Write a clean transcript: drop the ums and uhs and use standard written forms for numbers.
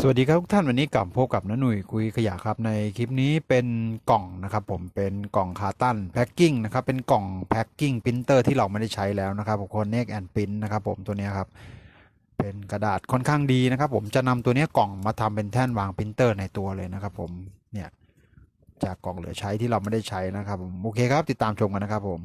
สวัสดีครับทุกท่านวันนี้กลับพบกับน้าหนุ่ยคุยขยะครับในคลิปนี้เป็นกล่องนะครับผมเป็นกล่องคาร์ตันแพ็คกิ้งนะครับเป็นกล่องแพ็คกิ้งปรินเตอร์ที่เราไม่ได้ใช้แล้วนะครับผมคนเนกแอนด์พินนะครับผมตัวนี้ครับเป็นกระดาษค่อนข้างดีนะครับผมจะนำตัวนี้กล่องมาทำเป็นแท่นวางปรินเตอร์ในตัวเลยนะครับผมเนี่ยจากกล่องเหลือใช้ที่เราไม่ได้ใช้นะครับผมโอเคครับติดตามชมกันนะครับผม